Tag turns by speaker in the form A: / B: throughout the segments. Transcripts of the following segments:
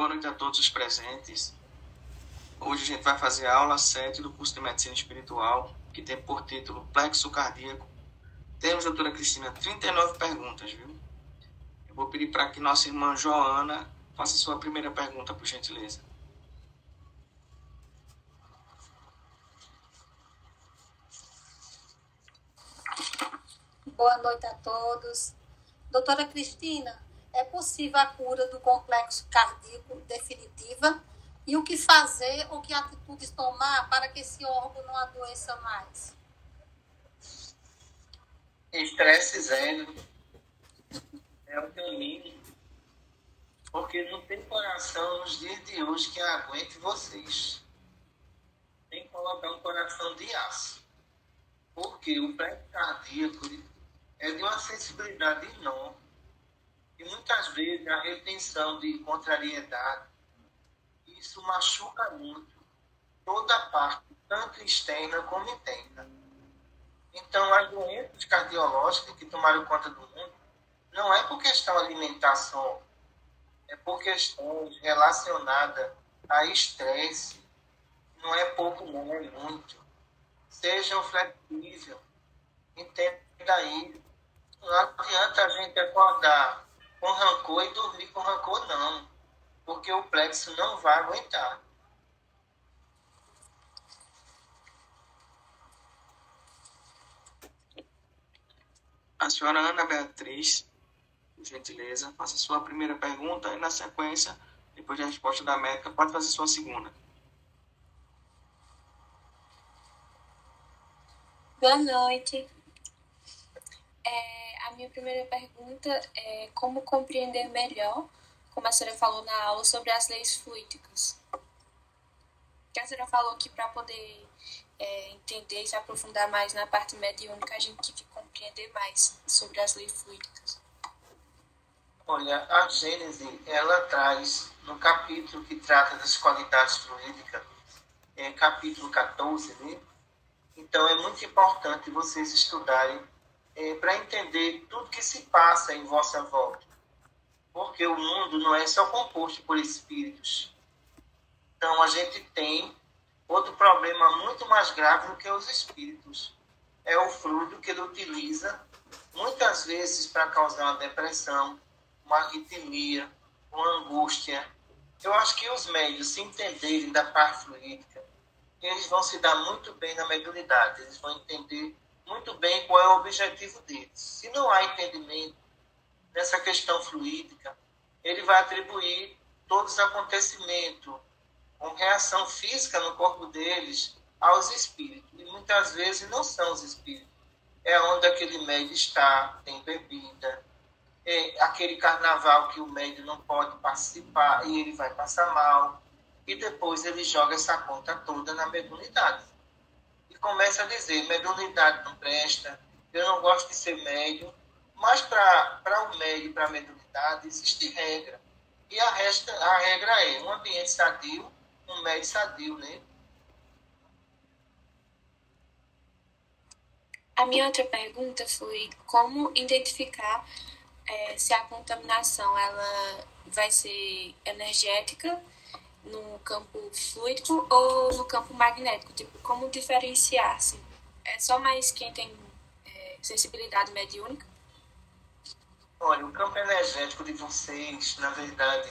A: noite a todos os presentes. Hoje a gente vai fazer a aula 7 do curso de Medicina Espiritual, que tem por título Plexo Cardíaco. Temos, doutora Cristina, 39 perguntas, viu? Eu vou pedir para que nossa irmã Joana faça sua primeira pergunta, por gentileza.
B: Boa noite a todos. Doutora Cristina, é possível a cura do complexo cardíaco definitiva? E o que fazer ou que atitudes tomar para que esse órgão não adoeça mais?
C: Estresse zero é o caminho, porque não tem coração nos dias de hoje que aguente vocês. Tem que colocar um coração de aço, porque o plexo cardíaco é de uma sensibilidade enorme. E muitas vezes a retenção de contrariedade, isso machuca muito toda a parte, tanto externa como interna. Então, as doenças cardiológicas que tomaram conta do mundo não é por questão de alimentação, é por questões relacionadas a estresse. Não é pouco, não, é muito. Sejam flexíveis, entenda isso. Não adianta a gente acordar com rancor e dormir com rancor, não. Porque o plexo não vai aguentar.
A: A senhora Ana Beatriz, por gentileza, faça sua primeira pergunta e, na sequência, depois da resposta da médica, pode fazer sua segunda.
D: Boa noite. A minha primeira pergunta é como compreender melhor, como a senhora falou na aula, sobre as leis fluídicas. Que a senhora falou que para poder entender e se aprofundar mais na parte mediúnica, a gente tem que compreender mais sobre as leis fluídicas.
C: Olha, a Gênese, ela traz, no capítulo que trata das qualidades fluídicas, capítulo 14, né? Então, é muito importante vocês estudarem para entender tudo que se passa em vossa volta. Porque o mundo não é só composto por espíritos. Então, a gente tem outro problema muito mais grave do que os espíritos. É o fluido que ele utiliza, muitas vezes, para causar uma depressão, uma arritmia, uma angústia. Eu acho que os médios, se entenderem da parte fluídica, eles vão se dar muito bem na mediunidade. Eles vão entender muito bem qual é o objetivo deles. Se não há entendimento nessa questão fluídica, ele vai atribuir todos os acontecimentos com reação física no corpo deles aos espíritos. E muitas vezes não são os espíritos. É onde aquele médium está, tem bebida, é aquele carnaval que o médium não pode participar e ele vai passar mal. E depois ele joga essa conta toda na mediunidade. E começa a dizer, mediunidade não presta, eu não gosto de ser médium, mas para o médium, para a mediunidade, existe regra. E a regra é um ambiente sadio, um médium sadio, né?
D: A minha outra pergunta foi como identificar se a contaminação ela vai ser energética no campo fluídico ou no campo magnético, tipo, como diferenciar, assim? É só mais quem tem sensibilidade mediúnica?
C: Olha, o campo energético de vocês, na verdade,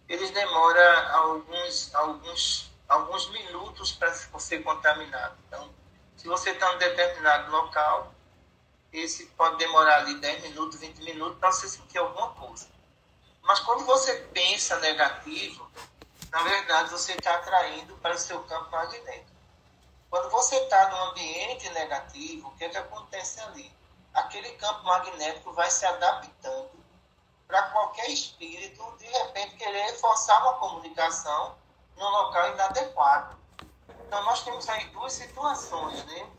C: eles demoram alguns minutos para ser contaminado. Então, se você está em um determinado local, esse pode demorar ali 10 minutos, 20 minutos para você sentir alguma coisa. Mas quando você pensa negativo, na verdade, você está atraindo para o seu campo magnético. Quando você está num ambiente negativo, o que acontece ali? Aquele campo magnético vai se adaptando para qualquer espírito, de repente, querer forçar uma comunicação num local inadequado. Então, nós temos aí duas situações, né?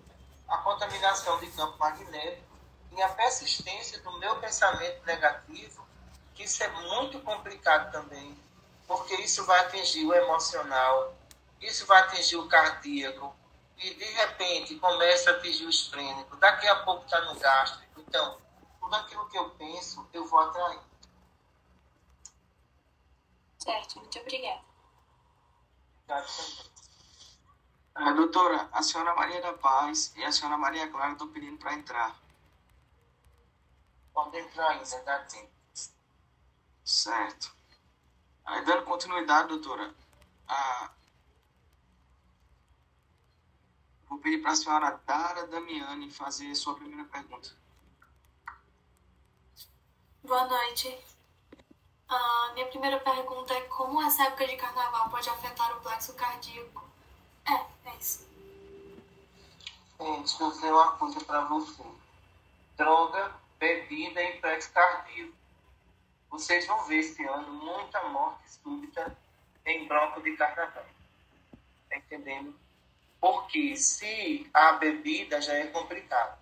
C: A contaminação de campo magnético e a persistência do meu pensamento negativo, que isso é muito complicado também, porque isso vai atingir o emocional, isso vai atingir o cardíaco, e de repente começa a atingir o esplênico, daqui a pouco está no gástrico. Então, tudo aquilo que eu penso, eu vou atrair.
D: Certo, muito obrigada.
A: Doutora, a senhora Maria da Paz e a senhora Maria Clara estão pedindo para entrar.
C: Pode entrar ainda, dá tempo.
A: Certo. Aí, dando continuidade, doutora, vou pedir para a senhora Dara Damiani fazer sua primeira pergunta.
E: Boa noite. A minha primeira pergunta é como essa época de carnaval pode afetar o plexo cardíaco? É isso.
C: Deixa eu dizer uma coisa para você. Droga, bebida e plexo cardíaco. Vocês vão ver esse ano muita morte súbita em bloco de carnaval. Tá entendendo? Porque se a bebida já é complicado,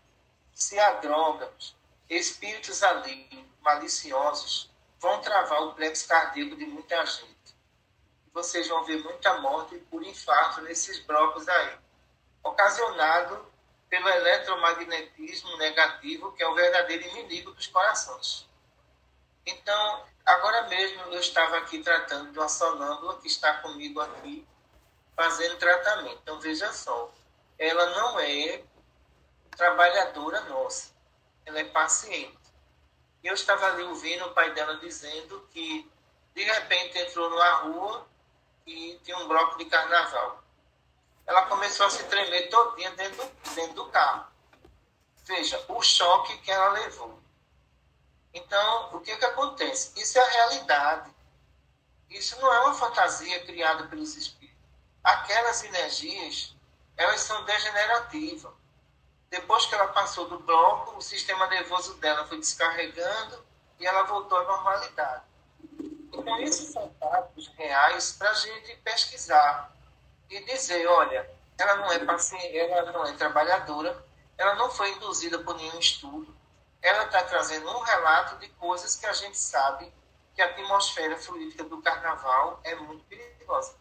C: se há drogas, espíritos ali maliciosos vão travar o plexo cardíaco de muita gente. Vocês vão ver muita morte por infarto nesses blocos aí, ocasionado pelo eletromagnetismo negativo, que é o verdadeiro inimigo dos corações. Então, agora mesmo eu estava aqui tratando de uma sonâmbula que está comigo aqui, fazendo tratamento. Então, veja só, ela não é trabalhadora nossa, ela é paciente. E eu estava ali ouvindo o pai dela dizendo que, de repente, entrou numa rua e tinha um bloco de carnaval. Ela começou a se tremer todinha dentro do carro. Veja, o choque que ela levou. Então, o que acontece? Isso é a realidade. Isso não é uma fantasia criada pelos espíritos. Aquelas energias, elas são degenerativas. Depois que ela passou do bloco, o sistema nervoso dela foi descarregando e ela voltou à normalidade. Então, esses são fatos reais para a gente pesquisar e dizer, olha, ela não é paciente, ela não é trabalhadora, ela não foi induzida por nenhum estudo, ela está trazendo um relato de coisas que a gente sabe que a atmosfera fluídica do carnaval é muito perigosa.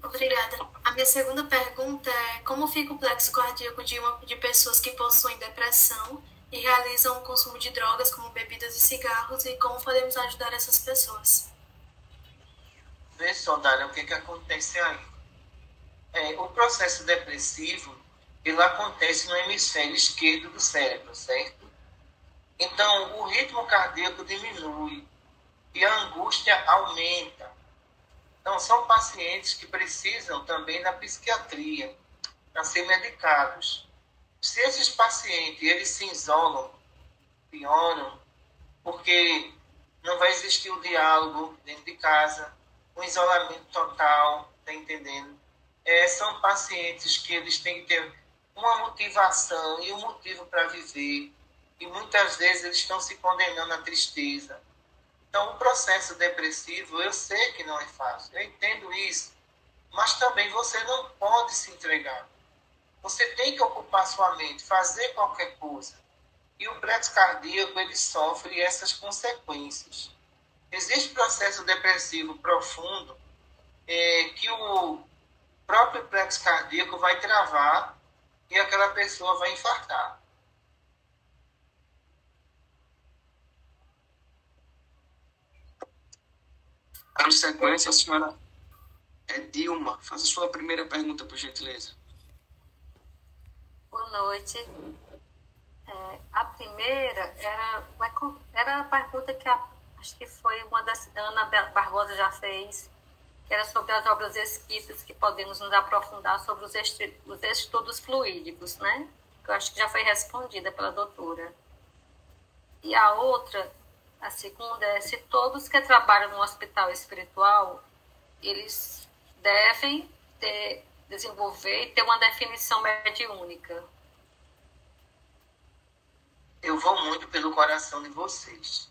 E: Obrigada. A minha segunda pergunta é como fica o plexo cardíaco de pessoas que possuem depressão e realizam o consumo de drogas como bebidas e cigarros e como podemos ajudar essas pessoas?
C: Vê só, Dália, o que acontece aí. O processo depressivo, ele acontece no hemisfério esquerdo do cérebro, certo? Então, o ritmo cardíaco diminui e a angústia aumenta. Então, são pacientes que precisam também da psiquiatria, para ser medicados. Se esses pacientes eles se isolam, pioram, porque não vai existir o diálogo dentro de casa, um isolamento total, tá entendendo? São pacientes que eles têm que ter uma motivação e um motivo para viver, e muitas vezes eles estão se condenando à tristeza. Então, o processo depressivo, eu sei que não é fácil, eu entendo isso, mas também você não pode se entregar. Você tem que ocupar sua mente, fazer qualquer coisa. E o plexo cardíaco, ele sofre essas consequências. Existe processo depressivo profundo que o próprio plexo cardíaco vai travar e aquela pessoa vai infartar.
A: Dando sequência, a senhora Dilma. Faça a sua primeira pergunta, por gentileza.
B: Boa noite. A primeira era a pergunta que acho que foi uma das Ana Barbosa já fez, que era sobre as obras escritas que podemos nos aprofundar sobre os estudos fluídicos, né? Que eu acho que já foi respondida pela doutora. E a outra, a segunda, é se todos que trabalham no hospital espiritual, eles devem desenvolver e ter uma definição mediúnica.
C: Eu vou muito pelo coração de vocês.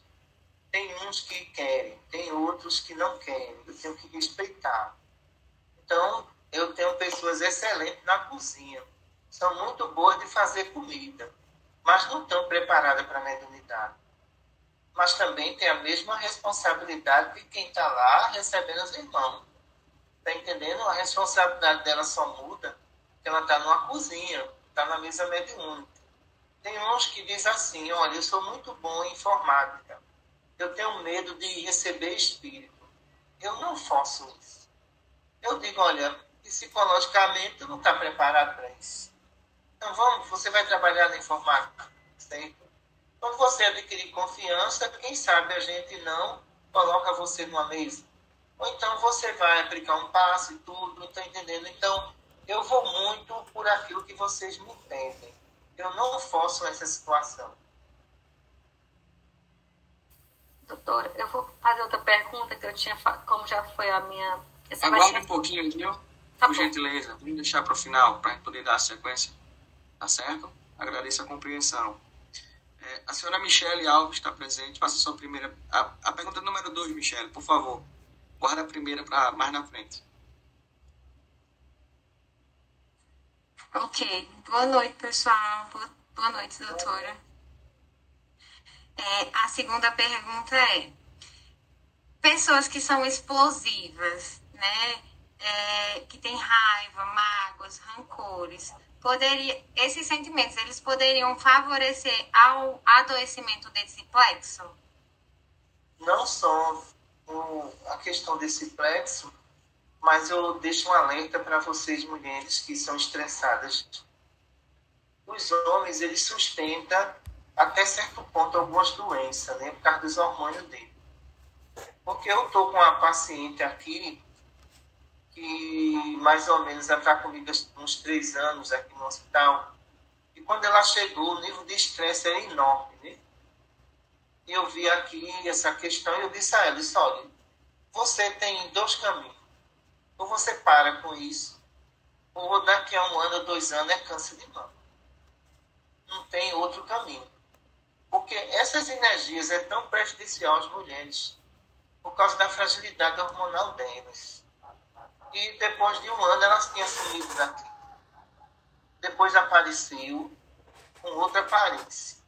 C: Tem uns que querem, tem outros que não querem. Eu tenho que respeitar. Então, eu tenho pessoas excelentes na cozinha. São muito boas de fazer comida, mas não estão preparadas para a mediunidade. Mas também tem a mesma responsabilidade de quem está lá recebendo os irmãos. Está entendendo? A responsabilidade dela só muda porque ela está numa cozinha, está na mesa mediúnica. Tem uns que dizem assim, olha, eu sou muito bom em informática. eu tenho medo de receber espírito. Eu não faço isso. Eu digo, olha, psicologicamente tu não está preparado para isso. Então você vai trabalhar na informática, certo? Quando você adquirir confiança, quem sabe a gente não coloca você numa mesa. Ou então você vai aplicar um passo e tudo, está entendendo? Então, eu vou muito por aquilo que vocês me entendem. Eu não forço essa situação.
F: Doutora, eu vou fazer outra pergunta que eu tinha, como já foi a minha...
A: Aguarde um pouquinho, viu?
F: Tá
A: Por
F: bom.
A: gentileza. Vamos deixar para o final, para a gente poder dar a sequência. Tá certo? Agradeço a compreensão. A senhora Michele Alves está presente. Faça a sua primeira... A pergunta número 2, Michele, por favor. Guarda a primeira para mais na frente.
G: Ok. Boa noite, pessoal. Boa noite, doutora. A segunda pergunta é: pessoas que são explosivas, né? Que têm raiva, mágoas, rancores, esses sentimentos, eles poderiam favorecer ao adoecimento desse plexo?
C: Não só a questão desse plexo, mas eu deixo um alerta para vocês, mulheres que são estressadas. Os homens, eles sustentam até certo ponto algumas doenças, né? Por causa dos hormônios dele. Porque eu estou com uma paciente aqui que mais ou menos ela está comigo há uns 3 anos aqui no hospital. E quando ela chegou, o nível de estresse era enorme, né? E eu vi aqui essa questão e eu disse a ela, olha, você tem 2 caminhos. Ou você para com isso, ou daqui a 1 ano ou 2 anos é câncer de mama. Não tem outro caminho. Porque essas energias é tão prejudicial às mulheres por causa da fragilidade hormonal delas. E depois de 1 ano elas tinham sumido daqui. Depois apareceu com outra aparência.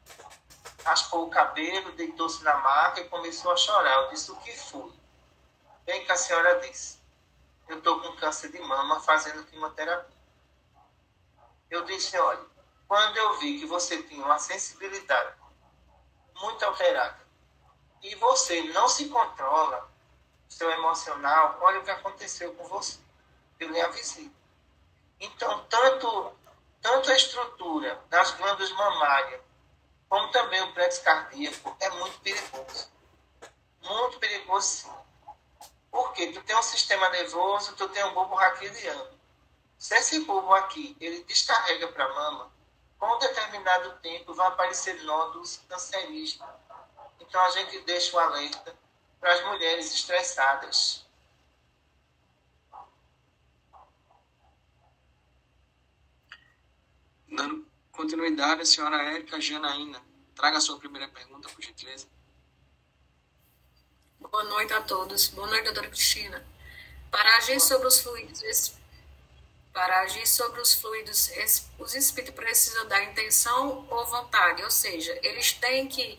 C: Raspou o cabelo, deitou-se na maca e começou a chorar. Eu disse, o que foi? Bem que a senhora disse, eu estou com câncer de mama fazendo quimioterapia. Eu disse, olha, quando eu vi que você tinha uma sensibilidade muito alterada e você não se controla, seu emocional, olha o que aconteceu com você. Eu lhe avisei. Então, tanto a estrutura das glândulas mamárias, como também o plexo cardíaco, é muito perigoso. Muito perigoso, sim. Porque tu tem um sistema nervoso, tu tem um bulbo raquiliano. Se esse bulbo aqui, ele descarrega para a mama, com um determinado tempo vai aparecer nódulos cancerígenos. Então, a gente deixa o alerta para as mulheres estressadas.
A: Dando continuidade, a senhora Érica Janaína. Traga a sua primeira pergunta, por gentileza.
H: Boa noite a todos. Boa noite, doutora Cristina. Para agir sobre os fluidos, os espíritos precisam da intenção ou vontade, ou seja, eles têm que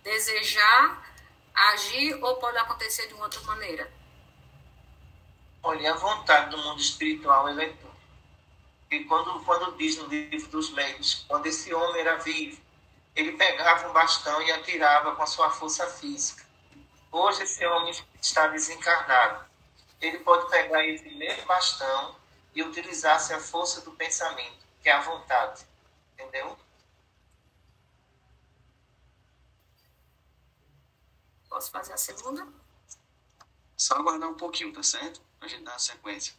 H: desejar agir ou pode acontecer de uma outra maneira?
C: Olha, a vontade do mundo espiritual ela é tudo. E quando diz no livro dos médios, quando esse homem era vivo, ele pegava um bastão e atirava com a sua força física. Hoje esse homem está desencarnado. Ele pode pegar esse mesmo bastão e utilizar-se a força do pensamento, que é a vontade. Entendeu?
H: Posso fazer a segunda?
A: Só aguardar um pouquinho, tá certo? Pra gente dar a sequência.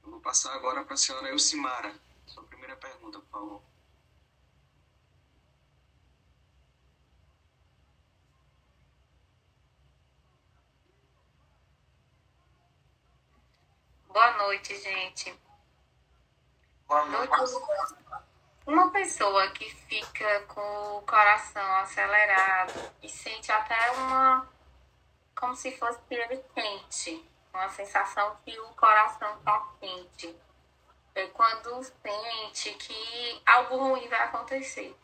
A: Eu vou passar agora para a senhora Elcimara. Sua primeira pergunta, por favor.
G: Boa noite, gente.
C: Boa noite.
G: Uma pessoa que fica com o coração acelerado e sente até como se fosse ele quente, uma sensação que o coração está quente. É quando sente que algo ruim vai acontecer.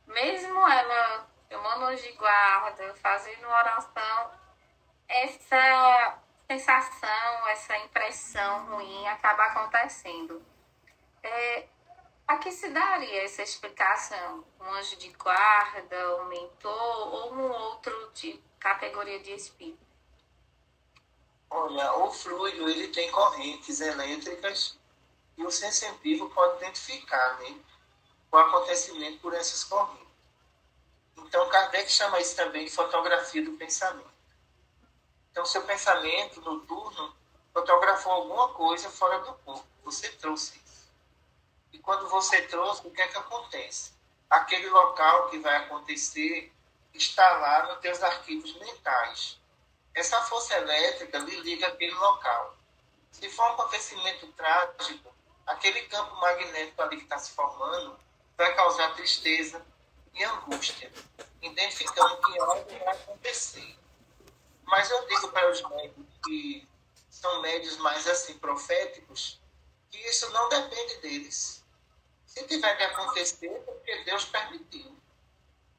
G: Mesmo ela tomando hoje guarda, fazendo oração, essa sensação, essa impressão ruim acaba acontecendo. A que se daria essa explicação? Um anjo de guarda, um mentor ou um outro de categoria de espírito?
C: Olha, o fluido ele tem correntes elétricas e o sensitivo pode identificar, né, o acontecimento por essas correntes. Então, Kardec chama isso também de fotografia do pensamento. Então, seu pensamento noturno fotografou alguma coisa fora do corpo. Você trouxe isso. E quando você trouxe, o que é que acontece? Aquele local que vai acontecer está lá nos teus arquivos mentais. Essa força elétrica lhe liga aquele local. Se for um acontecimento trágico, aquele campo magnético ali que está se formando vai causar tristeza e angústia, identificando que algo vai acontecer. Mas eu digo para os médios que são médios mais assim proféticos, que isso não depende deles. Se tiver que acontecer, é porque Deus permitiu.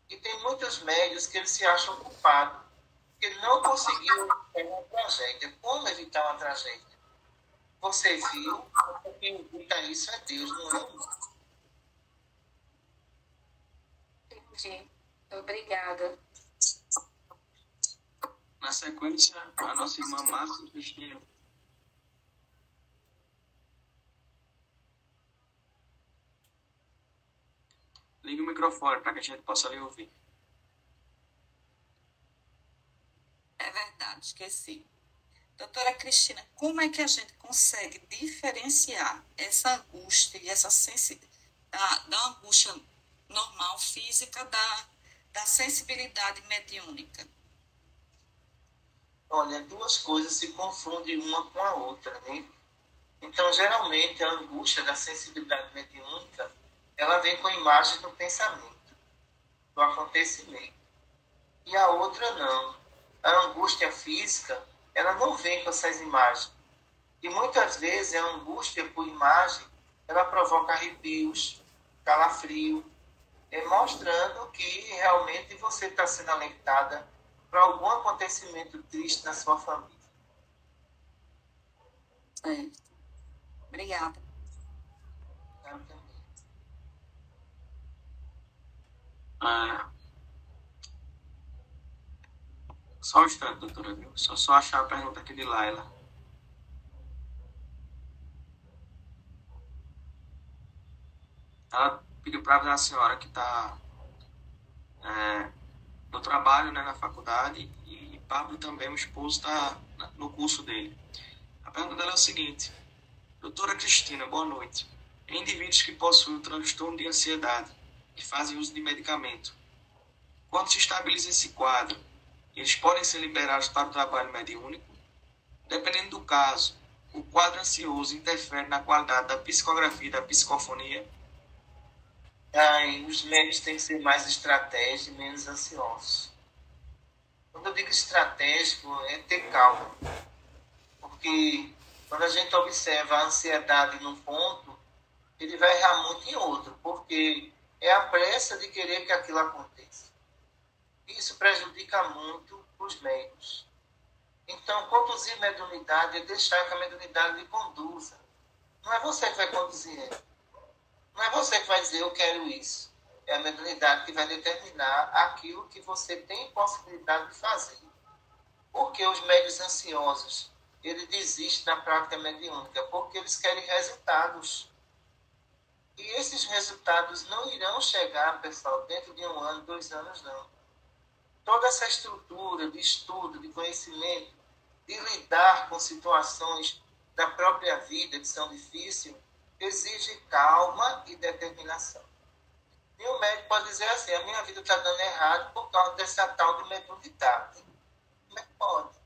C: E tem muitos médios que eles se acham culpados, porque não conseguiram evitar uma tragédia. Como evitar uma tragédia? Você viu, quem evita isso é Deus, não é eu.
G: Entendi. Obrigada.
A: Na sequência, a nossa irmã Márcia Cristina. Ligue o microfone para que a gente possa lhe ouvir.
I: É verdade, esqueci. Doutora Cristina, como é que a gente consegue diferenciar essa angústia e essa da angústia normal, física, da sensibilidade mediúnica?
C: Olha, duas coisas se confundem uma com a outra, né? Então, geralmente, a angústia da sensibilidade mediúnica, ela vem com a imagem do pensamento, do acontecimento. E a outra não. A angústia física, ela não vem com essas imagens. E muitas vezes a angústia por imagem, ela provoca arrepios, calafrio, mostrando que realmente você está sendo alertada para algum acontecimento triste na sua família.
I: Certo. Obrigada.
A: Só um instante, doutora, viu? Só achar a pergunta aqui de Laila. Ela pediu para avisar a senhora que está no trabalho, né, na faculdade, e Pablo também, o esposo, está no curso dele. A pergunta dela é o seguinte: doutora Cristina, boa noite. Em indivíduos que possuem um transtorno de ansiedade, que fazem uso de medicamento, quando se estabiliza esse quadro, eles podem ser liberados para o trabalho mediúnico? Dependendo do caso, o quadro ansioso interfere na qualidade da psicografia e da psicofonia?
C: Os médios têm que ser mais estratégicos e menos ansiosos. Quando eu digo estratégico, é ter calma. Porque quando a gente observa a ansiedade num ponto, ele vai errar muito em outro, porque é a pressa de querer que aquilo aconteça. Isso prejudica muito os médios. Então, conduzir mediunidade é deixar que a mediunidade lhe conduza. Não é você que vai conduzir ela. Não é você que vai dizer eu quero isso. É a mediunidade que vai determinar aquilo que você tem possibilidade de fazer. Porque os médios ansiosos, eles desistem da prática mediúnica porque eles querem resultados. E esses resultados não irão chegar, pessoal, dentro de 1 ano, 2 anos, não. Toda essa estrutura de estudo, de conhecimento, de lidar com situações da própria vida que são difíceis, exige calma e determinação. E o médico pode dizer assim: a minha vida está dando errado por causa dessa tal de mediunidade. Como é que pode?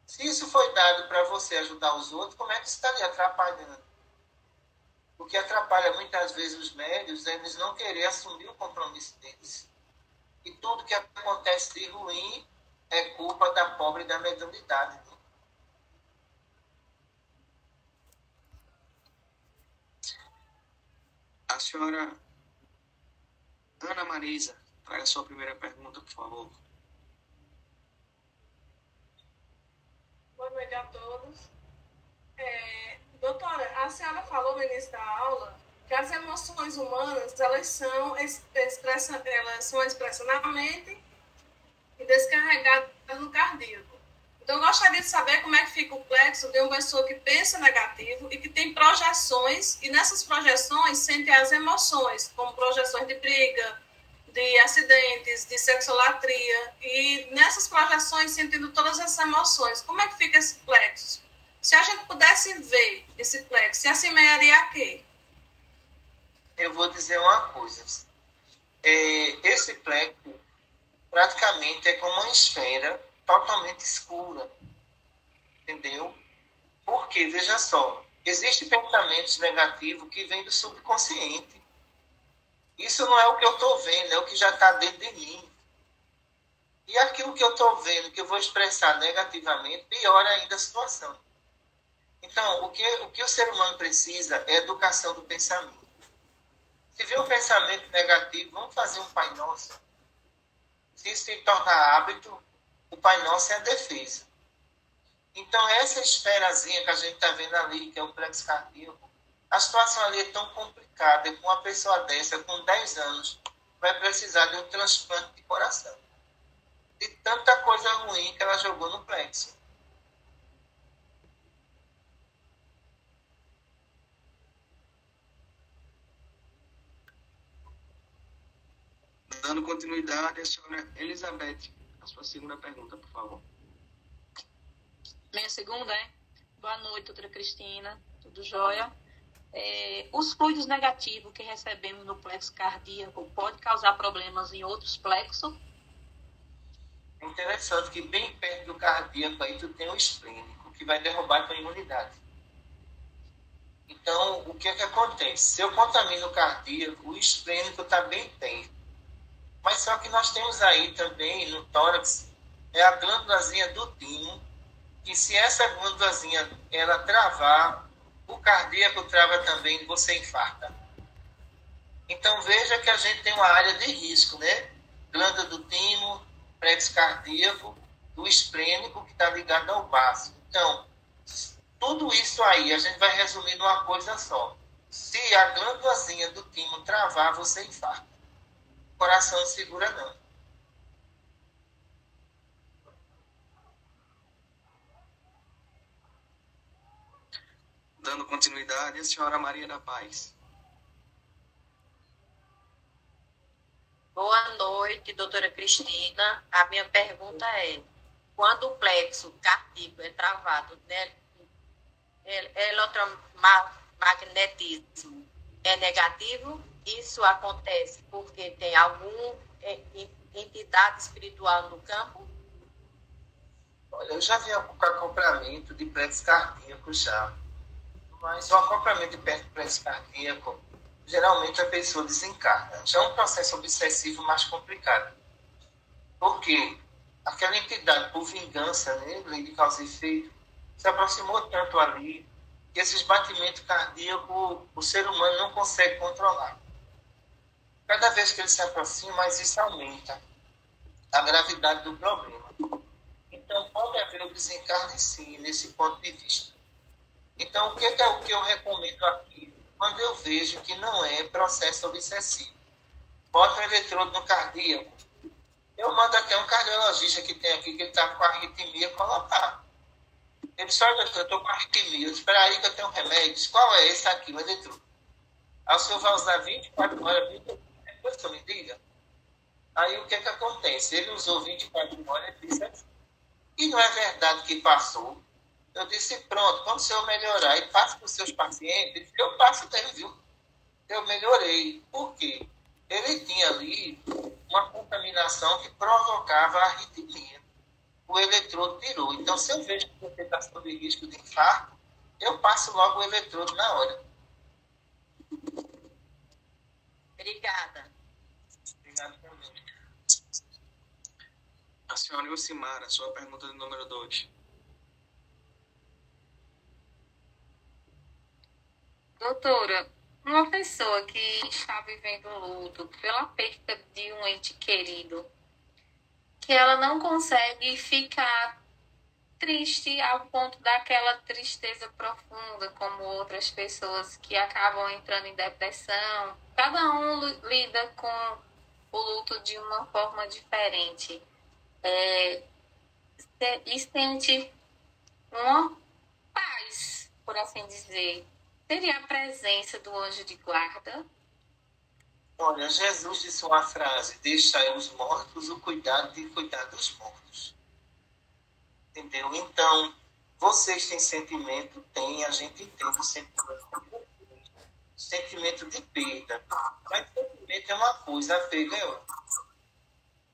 C: Se isso foi dado para você ajudar os outros, como é que isso está lhe atrapalhando? O que atrapalha muitas vezes os médios é eles não querer assumir o compromisso deles. E tudo que acontece de ruim é culpa da pobre da mediunidade. Né?
A: A senhora Ana Marisa, traga a sua primeira pergunta, por favor.
J: Boa noite a todos. Doutora, a senhora falou no início da aula que as emoções humanas, elas são expressas na mente e descarregadas no cardíaco. Então, eu gostaria de saber como é que fica o plexo de uma pessoa que pensa negativo e que tem projeções, e nessas projeções sente as emoções, como projeções de briga, de acidentes, de sexolatria, e nessas projeções sentindo todas essas emoções. Como é que fica esse plexo? Se a gente pudesse ver esse plexo, se assemelharia a quê?
C: Eu vou dizer uma coisa. Esse plexo praticamente é como uma esfera totalmente escura. Entendeu? Porque, veja só, existem pensamentos negativos que vêm do subconsciente. Isso não é o que eu estou vendo, é o que já está dentro de mim. E aquilo que eu estou vendo, que eu vou expressar negativamente, piora ainda a situação. Então, o que o ser humano precisa é educação do pensamento. Se vê um pensamento negativo, vamos fazer um Pai Nosso. Se isso se tornar hábito, o Pai Nosso é a defesa. Então, essa esferazinha que a gente está vendo ali, que é o plexo cardíaco, a situação ali é tão complicada, que uma pessoa dessa, com 10 anos, vai precisar de um transplante de coração. De tanta coisa ruim que ela jogou no plexo.
A: Dando continuidade, a senhora Elizabeth, a sua segunda pergunta, por favor.
F: Minha segunda é: boa noite, doutora Cristina, tudo jóia? Os fluidos negativos que recebemos no plexo cardíaco pode causar problemas em outros plexos?
C: É interessante que bem perto do cardíaco aí tu tem o esplênico, que vai derrubar a tua imunidade. Então, o que é que acontece? Se eu contamino o cardíaco, o esplênico está bem perto. Mas só que nós temos aí também no tórax a glândulazinha do timo, que se essa glândulazinha ela travar, o cardíaco trava também, você infarta. Então veja que a gente tem uma área de risco, né? Glândula do timo, plexo cardíaco, do esplênico que está ligado ao baço. Então, tudo isso aí a gente vai resumir numa coisa só. Se a glândulazinha do timo travar, você infarta. O coração não segura não.
A: Dando continuidade, a senhora Maria da Paz.
K: Boa noite, doutora Cristina. A minha pergunta é: quando o plexo cardíaco é travado, né, eletromagnetismo é negativo? Isso acontece porque tem alguma entidade espiritual no campo?
C: Olha, eu já vi acoplamento de plexo cardíaco já. Mas o acoplamento de plexo cardíaco, geralmente a pessoa desencarna. Já é um processo obsessivo mais complicado. Por quê? Aquela entidade, por vingança, né, lei de causa e efeito, se aproximou tanto ali que esses batimentos cardíacos o ser humano não consegue controlar. Cada vez que ele se aproxima, mais isso aumenta a gravidade do problema. Então, pode haver o desencarne sim, nesse ponto de vista. Então, o que é o que eu recomendo aqui? Quando eu vejo que não é processo obsessivo, bota um eletrodo no cardíaco. Eu mando até um cardiologista que tem aqui, que ele está com arritmia, colocar. Ele disse: olha, doutor, eu estou com arritmia. Eu disse: espera aí que eu tenho um remédio. Qual é esse aqui, o eletrodo? Aí o senhor vai usar 24 horas, 24 horas, depois que eu me diga. Aí o que é que acontece? Ele usou 24 horas e disse assim. E não é verdade que passou. Eu disse: pronto, quando o senhor melhorar e passe para os seus pacientes, eu passo mesmo, viu? Eu melhorei. Por quê? Ele tinha ali uma contaminação que provocava arritmia. O eletrodo tirou. Então, se eu vejo que você está sob risco de infarto, eu passo logo o eletrodo na hora.
K: Obrigada.
C: Obrigado também.
A: A senhora Ilcimara, sua pergunta de número 2.
G: Doutora, uma pessoa que está vivendo um luto pela perda de um ente querido, que ela não consegue ficar triste ao ponto daquela tristeza profunda, como outras pessoas que acabam entrando em depressão. Cada um lida com o luto de uma forma diferente. E sente uma paz, por assim dizer. Seria a presença do anjo de guarda?
C: Olha, Jesus disse uma frase: deixai os mortos o cuidado de cuidar dos mortos. Entendeu? Então, vocês têm sentimento? Tem, a gente entende o sentimento de perda. Mas sentimento é uma coisa, apego é outra.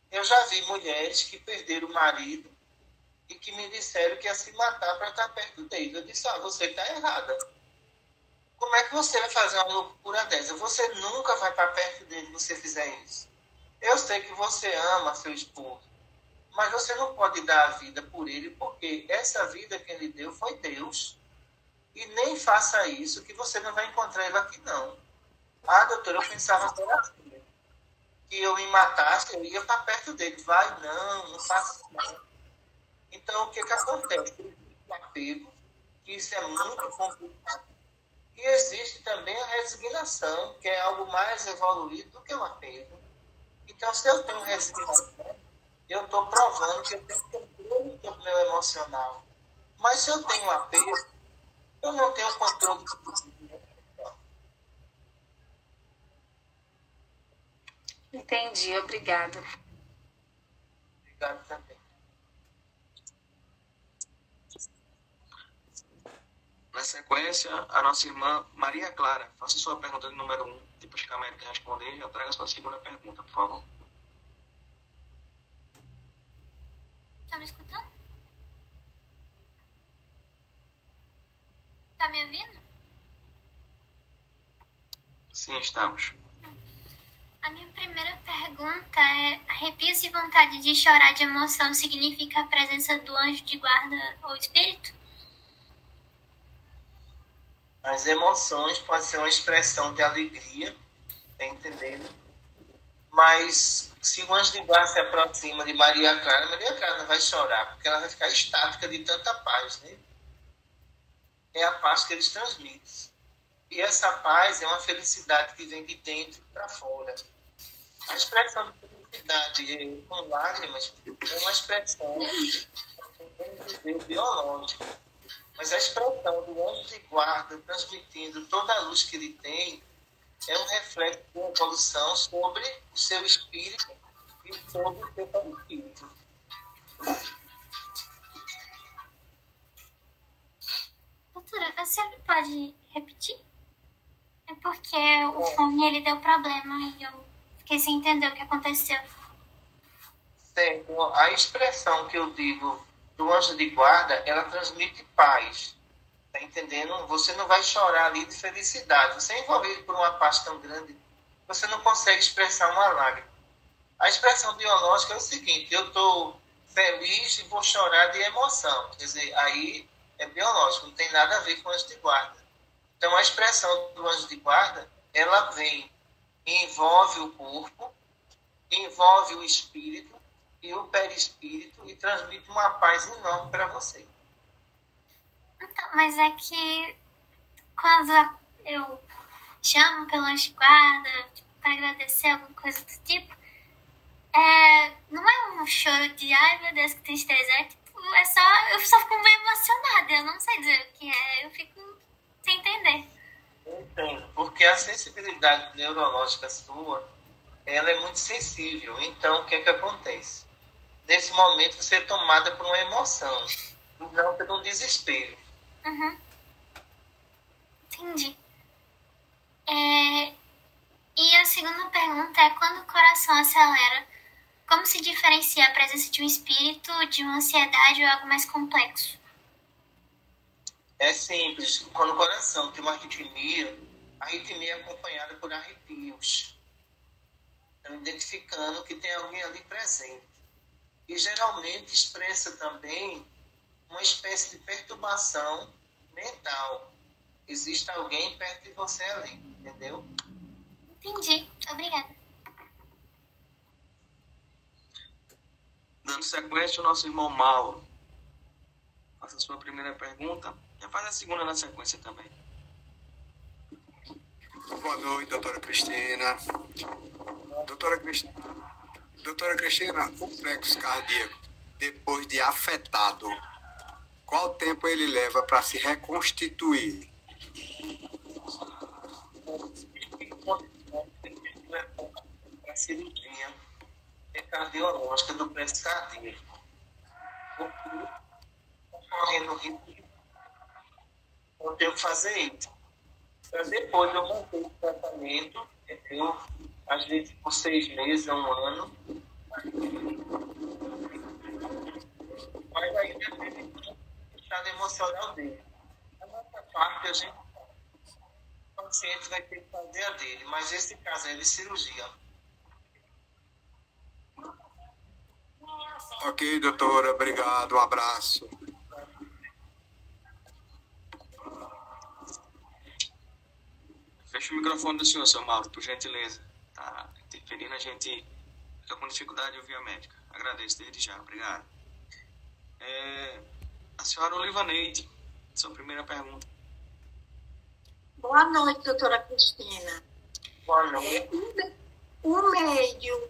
C: Eu já vi mulheres que perderam o marido e que me disseram que ia se matar para estar perto dele. Eu disse, você está errada. Como é que você vai fazer uma loucura dessa? Você nunca vai estar perto dele se você fizer isso. Eu sei que você ama seu esposo, mas você não pode dar a vida por ele, porque essa vida que ele deu foi Deus. E nem faça isso, que você não vai encontrar ele aqui, não. Doutora, eu pensava que era assim, que eu me matasse, eu ia para perto dele. Vai, não faça isso, não. Então, o que acontece? O apego, que isso é muito complicado. E existe também a resignação, que é algo mais evoluído do que o apego. Então, se eu tenho resignação, eu estou provando que eu tenho controle do meu emocional. Mas se eu tenho apego, eu não tenho controle do meu emocional.
G: Entendi, obrigada.
C: Obrigado também.
A: Na sequência, a nossa irmã Maria Clara. Faça sua pergunta de número 1. Depois que a América responder, eu trago a sua segunda pergunta, por favor.
L: Tá me escutando? Tá me ouvindo?
A: Sim, estamos.
L: A minha primeira pergunta é: arrepios e vontade de chorar de emoção significa a presença do anjo de guarda ou espírito?
C: As emoções podem ser uma expressão de alegria, tá entendendo? Mas se o anjo de guarda se aproxima de Maria Clara não vai chorar, porque ela vai ficar estática de tanta paz, né? É a paz que eles transmitem. E essa paz é uma felicidade que vem de dentro para fora. A expressão de felicidade com lágrimas é uma expressão biológica. Mas a expressão do anjo de guarda transmitindo toda a luz que ele tem é um reflexo de evolução sobre o seu espírito e sobre o seu perispírito.
L: Doutora, você pode repetir? É porque o fone ele deu problema e eu fiquei sem entender o que aconteceu.
C: Certo. A expressão que eu digo do anjo de guarda, ela transmite paz. Tá entendendo? Você não vai chorar ali de felicidade. Você é envolvido por uma paz tão grande, você não consegue expressar uma lágrima. A expressão biológica é o seguinte: eu estou feliz e vou chorar de emoção. Quer dizer, aí é biológico, não tem nada a ver com o anjo de guarda. Então, a expressão do anjo de guarda, ela vem e envolve o corpo, envolve o espírito e o perispírito e transmite uma paz enorme para você.
L: Então, mas é que quando eu chamo pelo anjo de guarda para agradecer alguma coisa do tipo, não é um choro de ai meu Deus que tristeza, eu só fico meio emocionada, eu não sei dizer o que é, eu fico sem entender.
C: Entendo, porque a sensibilidade neurológica sua, ela é muito sensível. Então, o que é que acontece? Nesse momento, você é tomada por uma emoção, e não por um desespero.
L: Uhum. Entendi. E a segunda pergunta é: quando o coração acelera, como se diferencia a presença de um espírito, de uma ansiedade ou algo mais complexo?
C: É simples. Quando o coração tem uma arritmia, a arritmia é acompanhada por arrepios. Então, identificando que tem alguém ali presente. E geralmente expressa também uma espécie de perturbação mental. Existe alguém perto de você ali, entendeu?
L: Entendi. Obrigada.
A: Dando sequência, o nosso irmão Mauro. Faça a sua primeira pergunta. Já faz a segunda na sequência também.
M: Boa noite, doutora Cristina. Doutora Cristina, o plexo cardíaco, depois de afetado, qual tempo ele leva para se reconstituir?
C: A cirurgia cardiológica do plexo cardíaco. Correndo risco, eu tenho que fazer isso. Para depois eu manter o tratamento, entendeu? Às vezes por 6 meses, 1 ano. Mas aí depende do estado emocional dele. A nossa parte, a gente, o paciente vai ter que fazer a dele, mas esse caso é de cirurgia.
M: Ok, doutora, obrigado, um abraço.
A: Fecha o microfone do senhor, seu Mauro, por gentileza. Tá interferindo, a gente fica com dificuldade de ouvir a médica. Agradeço desde já, obrigado. A senhora Olivaneide, sua primeira pergunta.
N: Boa noite, doutora Cristina.
C: Boa noite.
N: O médium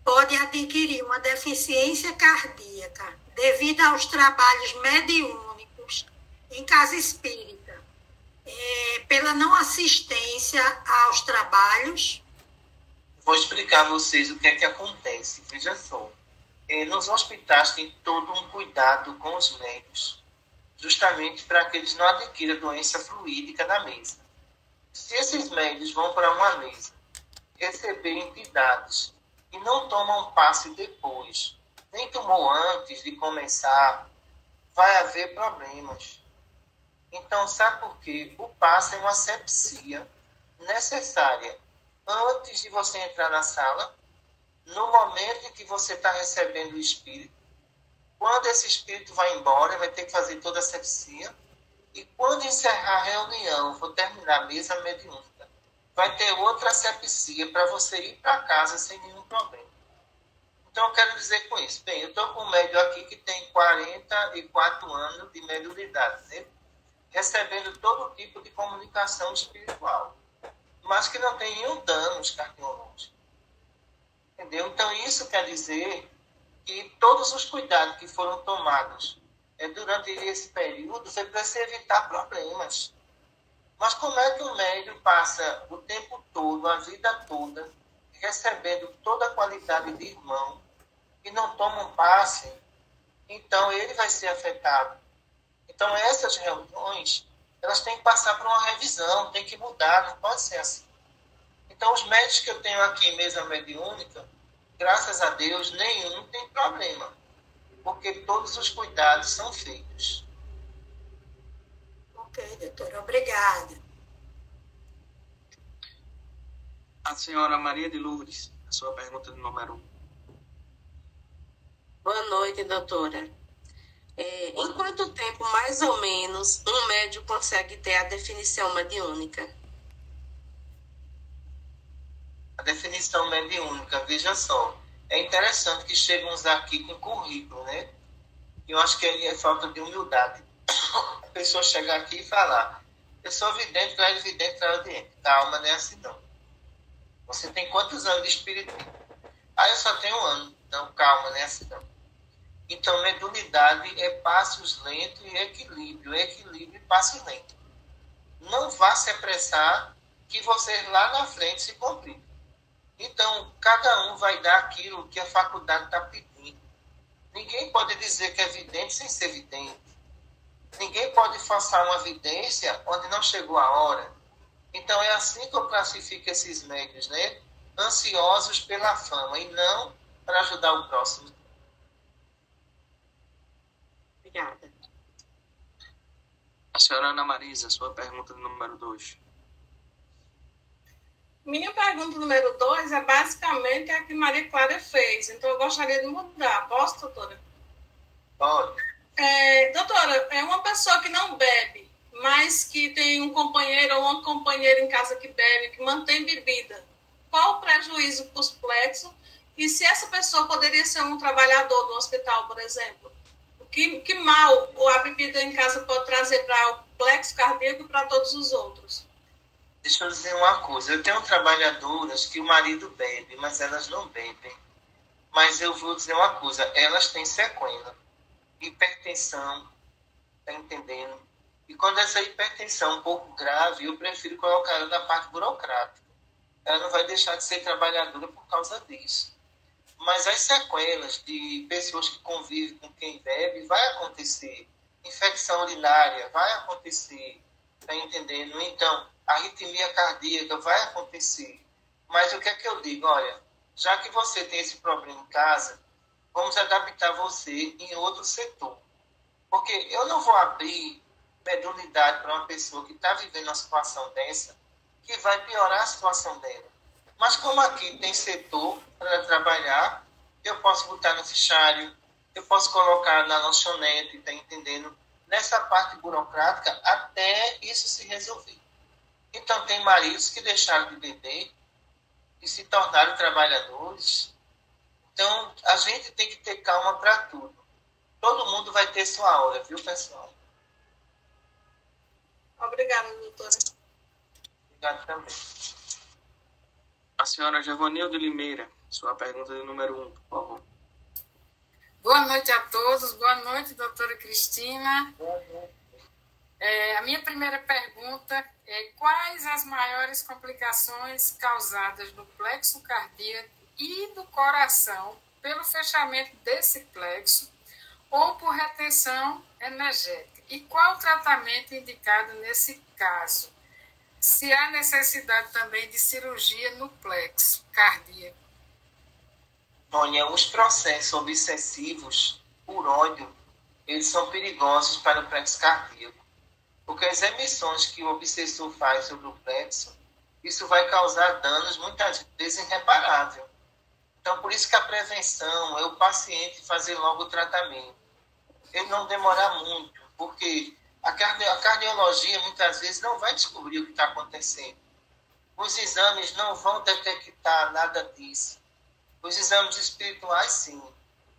N: pode adquirir uma deficiência cardíaca devido aos trabalhos mediúnicos em casa espírita, pela não assistência aos trabalhos?
C: Vou explicar a vocês o que é que acontece. Veja só. Nos hospitais tem todo um cuidado com os médicos, justamente para que eles não adquiram doença fluídica na mesa. Se esses médicos vão para uma mesa receber entidades e não tomam passe depois, nem tomou antes de começar, vai haver problemas. Então, sabe por quê? O passe é uma asepsia necessária antes de você entrar na sala, no momento em que você está recebendo o espírito. Quando esse espírito vai embora, vai ter que fazer toda a asepsia. E quando encerrar a reunião, for terminar a mesa mediúnica, vai ter outra asepsia para você ir para casa sem nenhum problema. Então, eu quero dizer com isso. Bem, eu estou com um médium aqui que tem 44 anos de mediunidade, né? Recebendo todo tipo de comunicação espiritual, mas que não tem nenhum dano cardiológico. Entendeu? Então, isso quer dizer que todos os cuidados que foram tomados durante esse período foi para se evitar problemas. Mas como é que o médium passa o tempo todo, a vida toda, recebendo toda a qualidade de irmão e não toma um passe? Então, ele vai ser afetado. Então, essas reuniões, elas têm que passar por uma revisão, tem que mudar, não pode ser assim. Então, os médicos que eu tenho aqui em mesa mediúnica, graças a Deus, nenhum tem problema, porque todos os cuidados são feitos.
N: Ok, doutora, obrigada.
A: A senhora Maria de Lourdes, a sua pergunta de número 1.
O: Boa noite, doutora. Em quanto tempo, mais ou menos, um médium consegue ter a definição mediúnica?
C: A definição mediúnica, veja só, é interessante que chegam uns aqui com currículo, né? Eu acho que aí é falta de humildade. A pessoa chegar aqui e falar, eu sou vidente, clarividente, clarividente. Calma, não é assim não. Você tem quantos anos de espiritismo? Eu só tenho 1 ano. Não, calma, não é assim não. Então, mediunidade é passos lentos e equilíbrio. Equilíbrio e passo lento. Não vá se apressar que você lá na frente se complica. Então, cada um vai dar aquilo que a faculdade está pedindo. Ninguém pode dizer que é vidente sem ser vidente. Ninguém pode forçar uma vidência onde não chegou a hora. Então, é assim que eu classifico esses médios, né? Ansiosos pela fama e não para ajudar o próximo.
O: Obrigada.
A: A senhora Ana Marisa, sua pergunta número 2.
J: Minha pergunta número 2 é basicamente a que Maria Clara fez. Então, eu gostaria de mudar. Posso, doutora?
C: Pode.
J: Doutora, é uma pessoa que não bebe, mas que tem um companheiro ou uma companheira em casa que bebe, que mantém bebida. Qual o prejuízo para os plexos? E se essa pessoa poderia ser um trabalhador do hospital, por exemplo? Que mal ou a bebida em casa pode trazer para o plexo cardíaco e para todos os outros?
C: Deixa eu dizer uma coisa. Eu tenho trabalhadoras que o marido bebe, mas elas não bebem. Mas eu vou dizer uma coisa. Elas têm sequela. Hipertensão. Tá entendendo? E quando essa hipertensão é um pouco grave, eu prefiro colocar ela na parte burocrática. Ela não vai deixar de ser trabalhadora por causa disso. Mas as sequelas de pessoas que convivem com quem bebe vai acontecer. Infecção urinária vai acontecer. Tá entendendo? Então, arritmia cardíaca vai acontecer. Mas o que é que eu digo? Olha, já que você tem esse problema em casa, vamos adaptar você em outro setor. Porque eu não vou abrir medulidade para uma pessoa que está vivendo uma situação dessa, que vai piorar a situação dela. Mas como aqui tem setor para trabalhar, eu posso botar no fichário, eu posso colocar na lanchonete, tá entendendo? Nessa parte burocrática, até isso se resolver. Então, tem maridos que deixaram de beber e se tornaram trabalhadores. Então, a gente tem que ter calma para tudo. Todo mundo vai ter sua hora, viu, pessoal?
J: Obrigada, doutora.
C: Obrigado também.
A: A senhora Giovanildo Limeira, sua pergunta de número 1, por favor.
H: Boa noite a todos. Boa noite, doutora Cristina. A minha primeira pergunta é: quais as maiores complicações causadas no plexo cardíaco e do coração pelo fechamento desse plexo ou por retenção energética? E qual o tratamento indicado nesse caso? Se há necessidade também de cirurgia no plexo cardíaco.
C: Olha, os processos obsessivos por ódio, eles são perigosos para o plexo cardíaco. Porque as emissões que o obsessor faz sobre o plexo, isso vai causar danos muitas vezes irreparáveis. Então, por isso que a prevenção é o paciente fazer logo o tratamento. Ele não demorar muito, porque a cardiologia muitas vezes não vai descobrir o que está acontecendo. Os exames não vão detectar nada disso. Os exames espirituais, sim.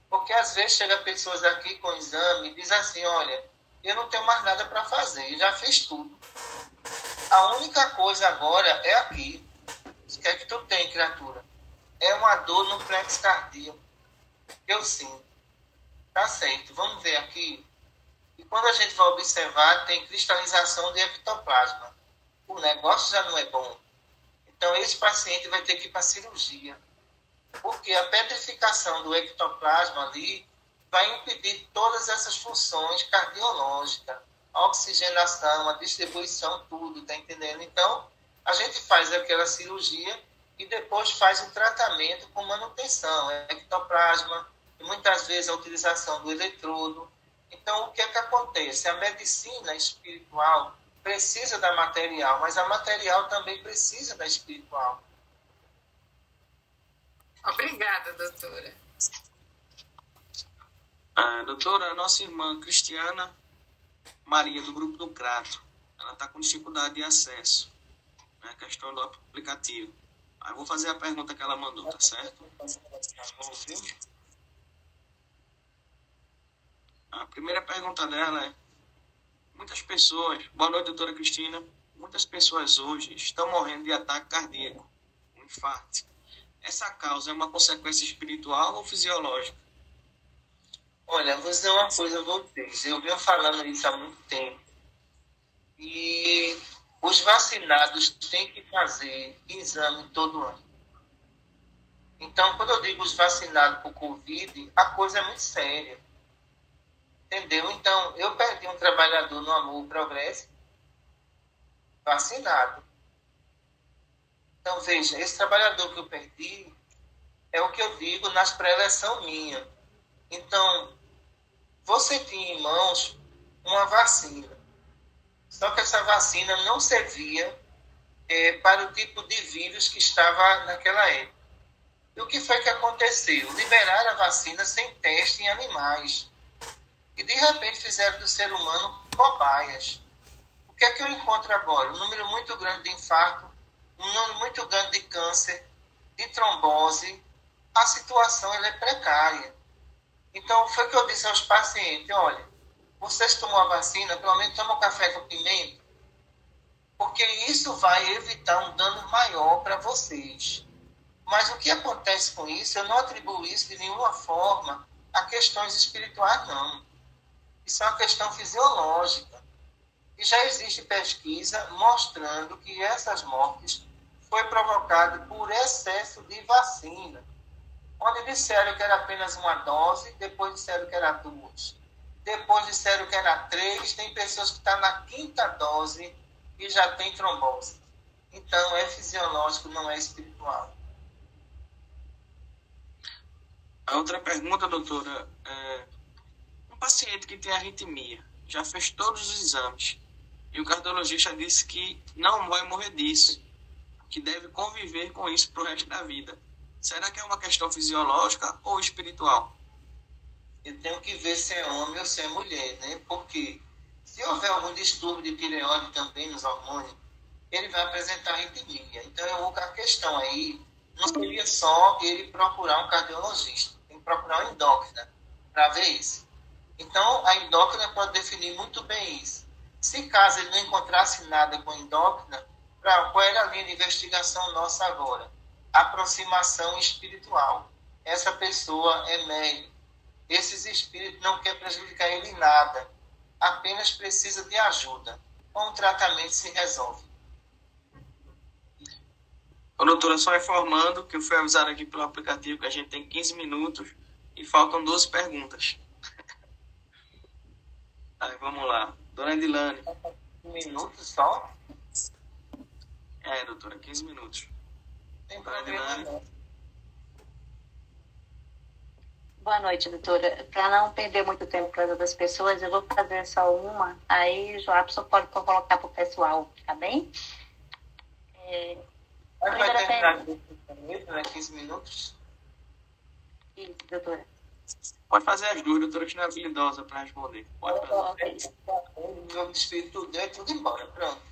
C: Porque às vezes chega pessoas aqui com exame e diz assim: olha, eu não tenho mais nada para fazer, já fiz tudo. A única coisa agora é aqui. O que é que tu tem, criatura? É uma dor no plexo cardíaco. Eu sinto. Tá certo, vamos ver aqui. E quando a gente vai observar, tem cristalização de ectoplasma. O negócio já não é bom. Então, esse paciente vai ter que ir para a cirurgia. Porque a petrificação do ectoplasma ali vai impedir todas essas funções cardiológicas. A oxigenação, a distribuição, tudo, tá entendendo? Então, a gente faz aquela cirurgia e depois faz o tratamento com manutenção. Ectoplasma, e muitas vezes a utilização do eletrodo. Então, o que é que acontece? A medicina espiritual precisa da material, mas a material também precisa da espiritual.
H: Obrigada, doutora.
A: Doutora, a nossa irmã Cristiana Maria, do grupo do Crato, ela está com dificuldade de acesso, né, a questão do aplicativo. Aí eu vou fazer a pergunta que ela mandou, tá certo? A primeira pergunta dela é: muitas pessoas, boa noite, doutora Cristina, muitas pessoas hoje estão morrendo de ataque cardíaco, um infarto. Essa causa é uma consequência espiritual ou fisiológica?
C: Olha, vou dizer uma coisa a vocês. Eu venho falando isso há muito tempo. E os vacinados têm que fazer exame todo ano. Então, quando eu digo os vacinados por Covid, a coisa é muito séria. Entendeu? Então, eu perdi um trabalhador no Amor Progresso vacinado. Então, veja, esse trabalhador que eu perdi é o que eu digo nas pré-eleição minha. Então, você tinha em mãos uma vacina. Só que essa vacina não servia para o tipo de vírus que estava naquela época. E o que foi que aconteceu? Liberaram a vacina sem teste em animais. E, de repente, fizeram do ser humano cobaias. O que é que eu encontro agora? Um número muito grande de infarto, um número muito grande de câncer, de trombose. A situação ela é precária. Então, foi o que eu disse aos pacientes, olha, vocês tomam a vacina, pelo menos tomam café com pimenta, porque isso vai evitar um dano maior para vocês. Mas o que acontece com isso, eu não atribuo isso de nenhuma forma a questões espirituais, não. Isso é uma questão fisiológica. E já existe pesquisa mostrando que essas mortes foi provocado por excesso de vacina. Onde disseram que era apenas uma dose, depois disseram que era 2. Depois disseram que era 3. Tem pessoas que estão na 5ª dose e já tem trombose. Então, é fisiológico, não é espiritual.
A: A outra pergunta, doutora, um paciente que tem arritmia, já fez todos os exames, e o cardiologista disse que não vai morrer disso, que deve conviver com isso para o resto da vida. Será que é uma questão fisiológica ou espiritual?
C: Eu tenho que ver se é homem ou se é mulher, né? Porque se houver algum distúrbio de tireoide também nos hormônios, ele vai apresentar arritmia. Então, a questão aí não seria só ele procurar um cardiologista, tem que procurar uma endócrina para ver isso. Então, a endócrina pode definir muito bem isso. Se caso ele não encontrasse nada com a endócrina, qual era a linha de investigação nossa agora? Aproximação espiritual. Essa pessoa é médium. Esses espíritos não querem prejudicar ele em nada. Apenas precisa de ajuda. Com o tratamento se resolve.
A: Ô, doutora, só informando que eu fui avisado aqui pelo aplicativo que a gente tem 15 minutos e faltam 12 perguntas. Aí, vamos lá. Dona Edilane.
C: 1 minuto só?
A: Doutora, 15 minutos.
C: Tem problema não.
F: Boa noite, doutora. Para não perder muito tempo para as outras pessoas, eu vou fazer só uma, aí o Joabson pode colocar para o pessoal, tá bem?
C: Mas vai terminar né? 15 minutos?
F: Isso, doutora.
A: Pode fazer as duas, doutora, que não é habilidosa para responder. Pode fazer.
C: O espírito deu tudo embora, pronto.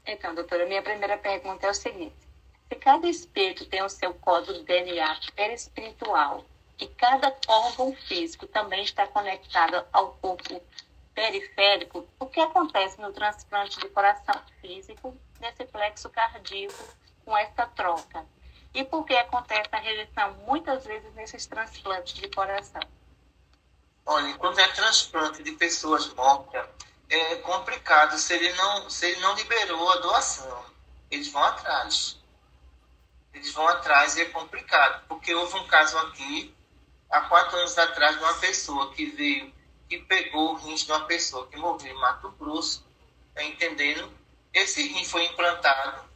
F: Então, doutora, minha primeira pergunta é o seguinte. Se cada espírito tem o seu código DNA perispiritual e cada órgão físico também está conectado ao corpo periférico, o que acontece no transplante de coração físico nesse plexo cardíaco com essa troca? E por que acontece a rejeição muitas vezes nesses transplantes de coração?
C: Olha, quando é transplante de pessoas mortas, é complicado se ele não liberou a doação. Eles vão atrás. E é complicado. Porque houve um caso aqui, há 4 anos atrás, de uma pessoa que pegou o rins de uma pessoa que morreu em Mato Grosso, tá entendendo? Esse rim foi implantado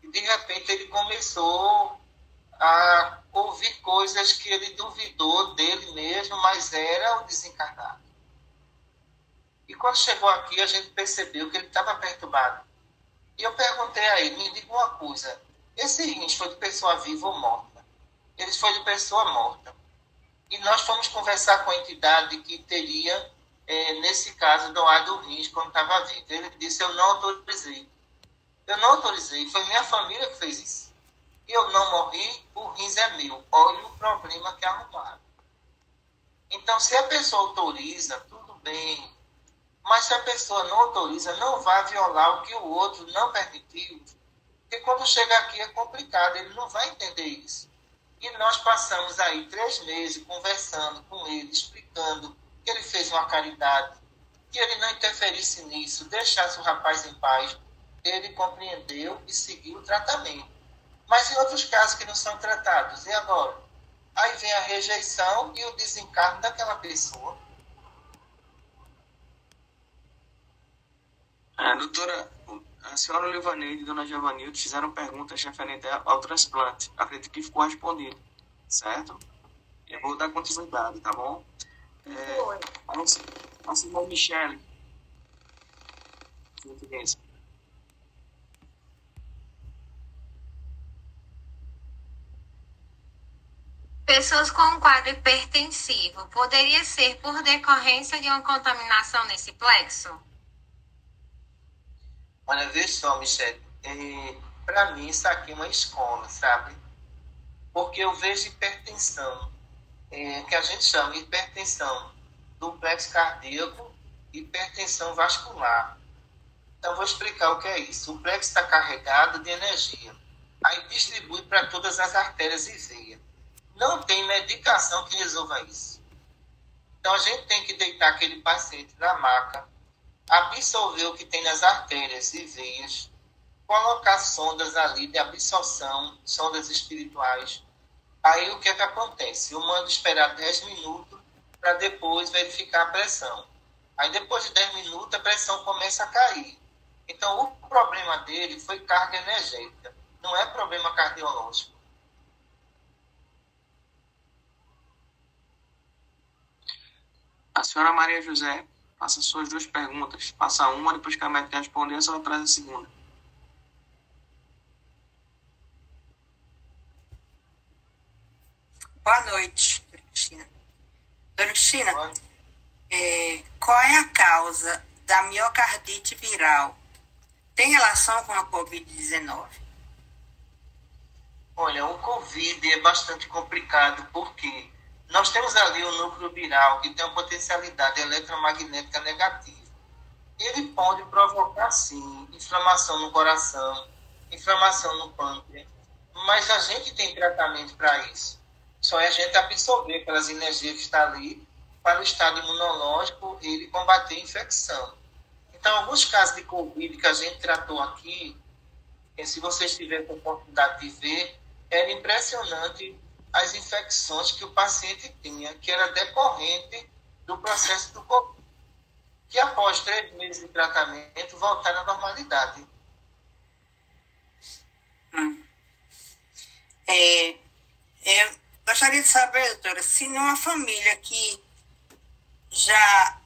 C: e, de repente, ele começou a ouvir coisas que ele duvidou dele mesmo, mas era o desencarnado. E quando chegou aqui, a gente percebeu que ele estava perturbado. E eu perguntei a ele, me diga uma coisa, esse rins foi de pessoa viva ou morta? Ele foi de pessoa morta. E nós fomos conversar com a entidade que teria, nesse caso, doado o rins quando estava vivo. Ele disse, eu não autorizei. Eu não autorizei, foi minha família que fez isso. E eu não morri, o rins é meu. Olha o problema que arrumaram. Então, se a pessoa autoriza, tudo bem. Mas se a pessoa não autoriza, não vai violar o que o outro não permitiu. Porque quando chega aqui é complicado, ele não vai entender isso. E nós passamos aí 3 meses conversando com ele, explicando que ele fez uma caridade, que ele não interferisse nisso, deixasse o rapaz em paz. Ele compreendeu e seguiu o tratamento. Mas em outros casos que não são tratados, e agora? Aí vem a rejeição e o desencarne daquela pessoa.
A: Doutora, a senhora Olivaneide e dona Giovanilde fizeram perguntas referentes ao transplante. Acredito que ficou respondido, certo? Eu vou dar continuidade, tá bom? A senhora Michele.
P: Pessoas com um quadro hipertensivo, poderia ser por decorrência de uma contaminação nesse plexo?
C: Olha, vê só, Michele, para mim isso aqui é uma escola, sabe? Porque eu vejo hipertensão que a gente chama de hipertensão do plexo cardíaco e hipertensão vascular. Então, vou explicar o que é isso. O plexo está carregado de energia, aí distribui para todas as artérias e veias. Não tem medicação que resolva isso. Então, a gente tem que deitar aquele paciente na maca, absorver o que tem nas artérias e veias, colocar sondas ali de absorção, sondas espirituais. Aí, o que é que acontece? Eu mando esperar 10 minutos para depois verificar a pressão. Aí, depois de 10 minutos, a pressão começa a cair. Então, o problema dele foi carga energética, não é problema cardiológico.
A: A senhora Maria José, faça suas 2 perguntas. Passa uma, depois que a médica responder, a senhora traz a segunda.
Q: Boa noite, Cristina. Dona Cristina, qual é a causa da miocardite viral? Tem relação com a Covid-19?
C: Olha, o Covid é bastante complicado porque nós temos ali o núcleo viral que tem uma potencialidade eletromagnética negativa. Ele pode provocar, sim, inflamação no coração, inflamação no pâncreas, mas a gente tem tratamento para isso. Só é a gente absorver aquelas energias que estão ali para o estado imunológico ele combater a infecção. Então, alguns casos de Covid que a gente tratou aqui, se vocês tiverem a oportunidade de ver, era impressionante as infecções que o paciente tinha, que era decorrente do processo do Covid, que após 3 meses de tratamento voltaram à normalidade.
Q: Eu gostaria de saber, doutora, se numa família que já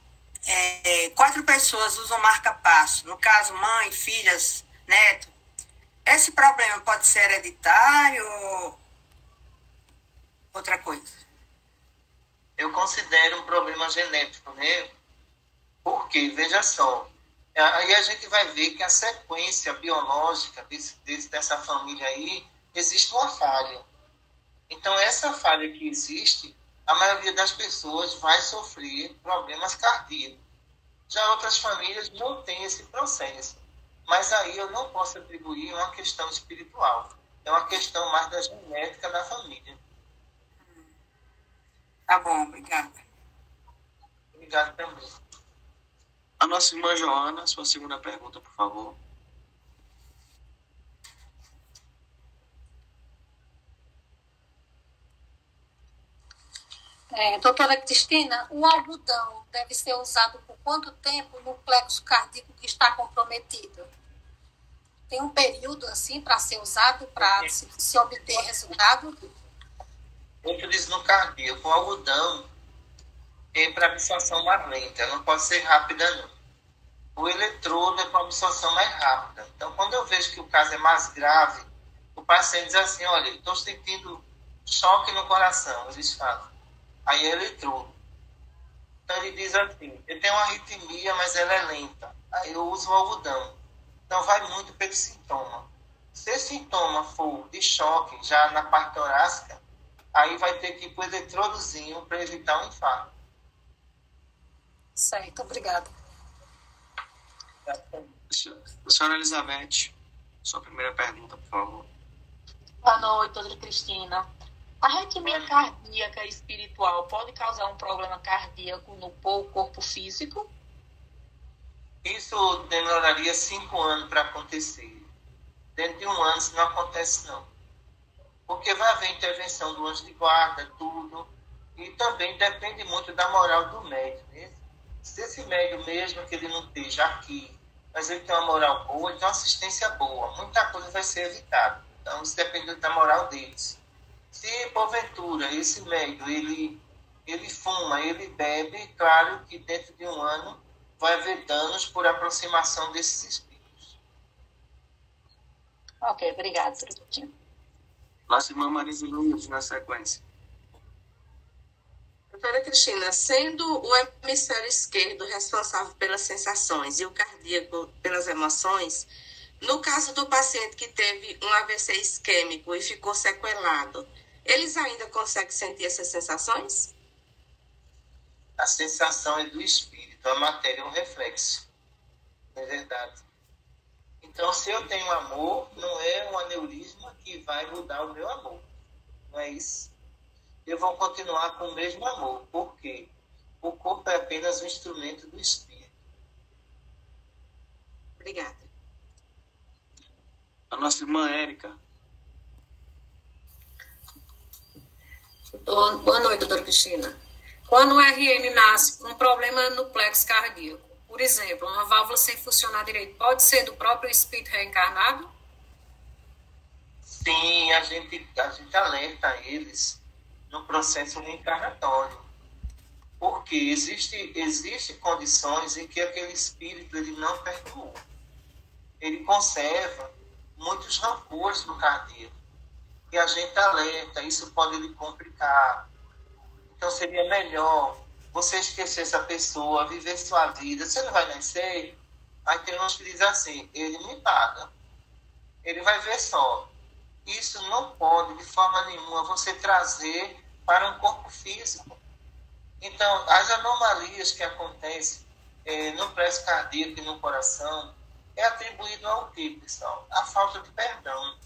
Q: 4 pessoas usam marca-passo, no caso mãe, filhas, neto, esse problema pode ser hereditário ou outra coisa?
C: Eu considero um problema genético, né? Porque, veja só, aí a gente vai ver que a sequência biológica dessa família aí, existe uma falha. Então, essa falha que existe, a maioria das pessoas vai sofrer problemas cardíacos. Já outras famílias não têm esse processo. Mas aí eu não posso atribuir uma questão espiritual. É uma questão mais da genética da família.
Q: Tá bom, obrigada.
C: Obrigado também.
A: A nossa irmã Joana, sua segunda pergunta, por favor.
B: Doutora Cristina, o algodão deve ser usado por quanto tempo no plexo cardíaco que está comprometido? Tem um período assim para ser usado para se obter resultado?
C: Muito diz no cardíaco, o algodão é para absorção mais lenta, não pode ser rápida não. O eletrodo é para absorção mais rápida. Então, quando eu vejo que o caso é mais grave, o paciente diz assim, olha, estou sentindo choque no coração, eles falam. Aí é eletrodo. Então ele diz assim, eu tenho uma arritmia, mas ela é lenta. Aí eu uso o algodão. Então vai muito pelo sintoma. Se esse sintoma for de choque, já na parte torácica, aí vai ter que ir para o eletrodozinho para evitar um infarto.
B: Certo, obrigada.
A: Senhora Elizabeth, sua primeira pergunta, por favor.
F: Boa noite, doutora Cristina. A arritmia cardíaca espiritual pode causar um problema cardíaco no corpo físico?
C: Isso demoraria 5 anos para acontecer. Dentro de 1 ano isso não acontece não. Porque vai haver intervenção do anjo de guarda, tudo. E também depende muito da moral do médico. Né? Se esse médico mesmo que ele não esteja aqui, mas ele tem uma moral boa, ele tem uma assistência boa, muita coisa vai ser evitada. Então isso depende da moral deles. Se, porventura, esse médico, ele fuma, ele bebe, claro que dentro de 1 ano vai haver danos por aproximação desses espíritos.
F: Ok, obrigada.
A: Nossa irmã Marisa Luiz, na sequência.
O: Doutora Cristina, sendo o hemisfério esquerdo responsável pelas sensações e o cardíaco pelas emoções, no caso do paciente que teve um AVC isquêmico e ficou sequelado, eles ainda conseguem sentir essas sensações?
C: A sensação é do espírito, a matéria é um reflexo. Não é verdade? Então, se eu tenho amor, não é um aneurisma que vai mudar o meu amor. Não é isso? Eu vou continuar com o mesmo amor. Por quê? O corpo é apenas um instrumento do espírito.
O: Obrigada.
A: A nossa irmã Érica.
R: Boa noite, doutora Cristina. Quando o RM nasce com um problema no plexo cardíaco, por exemplo, uma válvula sem funcionar direito, pode ser do próprio espírito reencarnado?
C: Sim, a gente alerta eles no processo reencarnatório. Porque existe condições em que aquele espírito ele não perdoou. Ele conserva muitos rancores no cardíaco. E a gente alerta, isso pode lhe complicar. Então seria melhor você esquecer essa pessoa, viver sua vida. Você não vai nascer? Aí tem uns que dizem assim, ele me paga. Ele vai ver só. Isso não pode, de forma nenhuma, você trazer para um corpo físico. Então, as anomalias que acontecem no plexo cardíaco e no coração é atribuído ao quê, pessoal? A falta de perdão.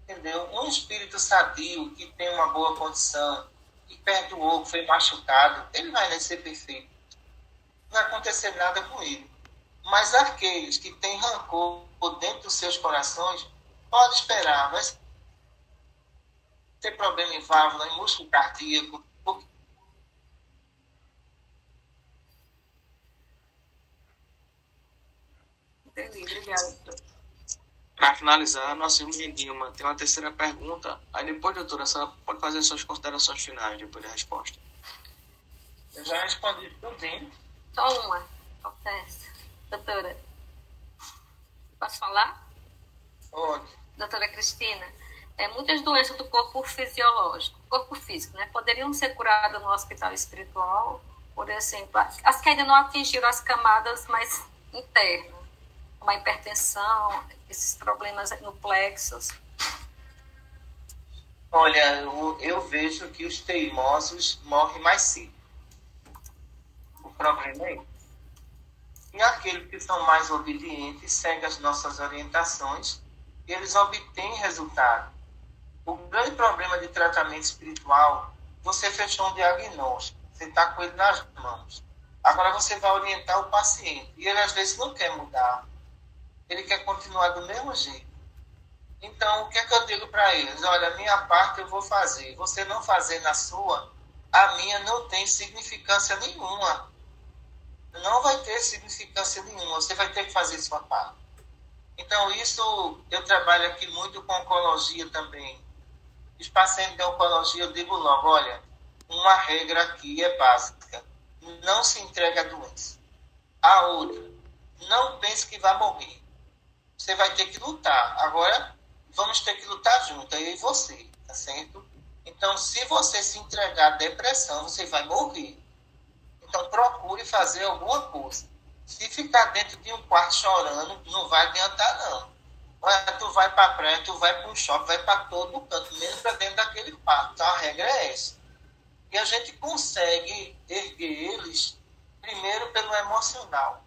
C: Entendeu? Um espírito sadio que tem uma boa condição, que perdoou, que foi machucado, ele vai nascer perfeito. Não vai acontecer nada com ele. Mas aqueles que têm rancor dentro dos seus corações, pode esperar. Vai ter problema em válvula, em músculo cardíaco.
R: Entendi, obrigada.
A: Para finalizar, a nossa irmã Dilma tem uma terceira pergunta. Aí depois, doutora, a senhora pode fazer suas considerações finais depois da resposta.
C: Eu já respondi tudinho.
R: Só uma. Acontece. Doutora, posso falar?
C: Pode.
R: Doutora Cristina, muitas doenças do corpo fisiológico, corpo físico, né, poderiam ser curadas no hospital espiritual, por exemplo, as que ainda não atingiram as camadas mais internas, como a hipertensão, esses problemas no plexus.
C: Olha, eu vejo que os teimosos morrem mais cedo. O problema é esse. E aqueles que são mais obedientes, seguem as nossas orientações, eles obtêm resultado. O grande problema de tratamento espiritual, você fechou um diagnóstico, você está com ele nas mãos. Agora você vai orientar o paciente, e ele às vezes não quer mudar. Ele quer continuar do mesmo jeito. Então, o que é que eu digo para eles? Olha, a minha parte eu vou fazer. Você não fazer na sua, a minha não tem significância nenhuma. Não vai ter significância nenhuma. Você vai ter que fazer sua parte. Então, isso, eu trabalho aqui muito com oncologia também. Os pacientes de oncologia, eu digo logo, olha, uma regra aqui é básica. Não se entregue à doença. A outra, não pense que vai morrer. Você vai ter que lutar. Agora, vamos ter que lutar junto, eu e você, tá certo? Então, se você se entregar à depressão, você vai morrer. Então, procure fazer alguma coisa. Se ficar dentro de um quarto chorando, não vai adiantar, não. Olha, tu vai para a praia, tu vai para um shopping, vai para todo canto, mesmo para dentro daquele quarto. Então, a regra é essa. E a gente consegue erguer eles, primeiro pelo emocional.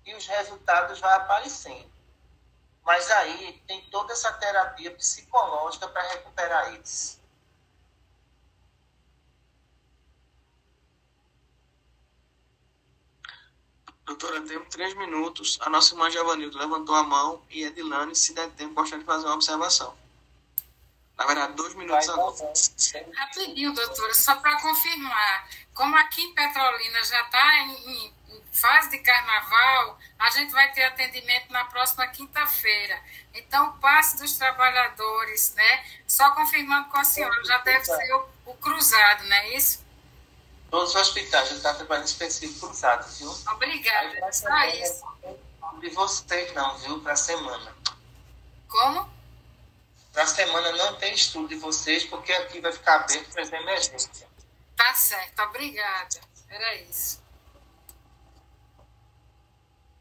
C: E os resultados vão aparecendo. Mas aí tem toda essa terapia psicológica para recuperar eles.
A: Doutora, temos 3 minutos. A nossa irmã Giovanildo levantou a mão e Edilane, se der tempo, gostaria de fazer uma observação. Na verdade, 2 minutos agora.
H: Rapidinho, doutora, só para confirmar. Como aqui em Petrolina já está em fase de carnaval, a gente vai ter atendimento na próxima quinta-feira. Então, o passe dos trabalhadores, né? Só confirmando com a senhora, já deve ser o cruzado, não é isso?
C: Todos os hospitais já estão trabalhando específico cruzado, viu?
H: Obrigada, é só isso.
C: De vocês não, viu? Para a semana.
H: Como?
C: Para a semana não tem estudo de vocês, porque aqui vai ficar aberto para emergência.
H: Tá certo, obrigada. Era isso.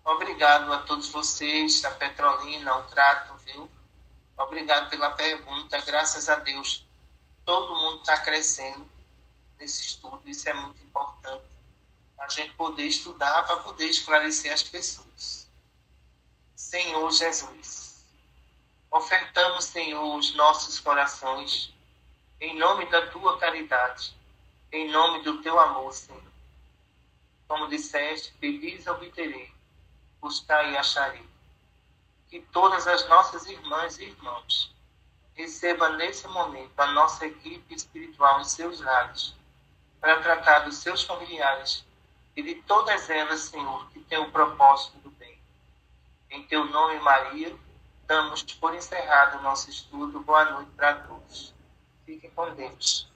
C: Obrigado a todos vocês, a Petrolina, ao Trato, viu? Obrigado pela pergunta, graças a Deus. todo mundo está crescendo nesse estudo, isso é muito importante. A gente poder estudar para poder esclarecer as pessoas. Senhor Jesus, ofertamos, Senhor, os nossos corações, em nome da Tua caridade, em nome do Teu amor, Senhor. Como disseste, pedis e obterei, buscai e acharei. Que todas as nossas irmãs e irmãos recebam nesse momento a nossa equipe espiritual em seus lares, para tratar dos seus familiares e de todas elas, Senhor, que têm o propósito do bem. Em Teu nome, Maria, damos por encerrado o nosso estudo. Boa noite para todos. Fiquem com Deus.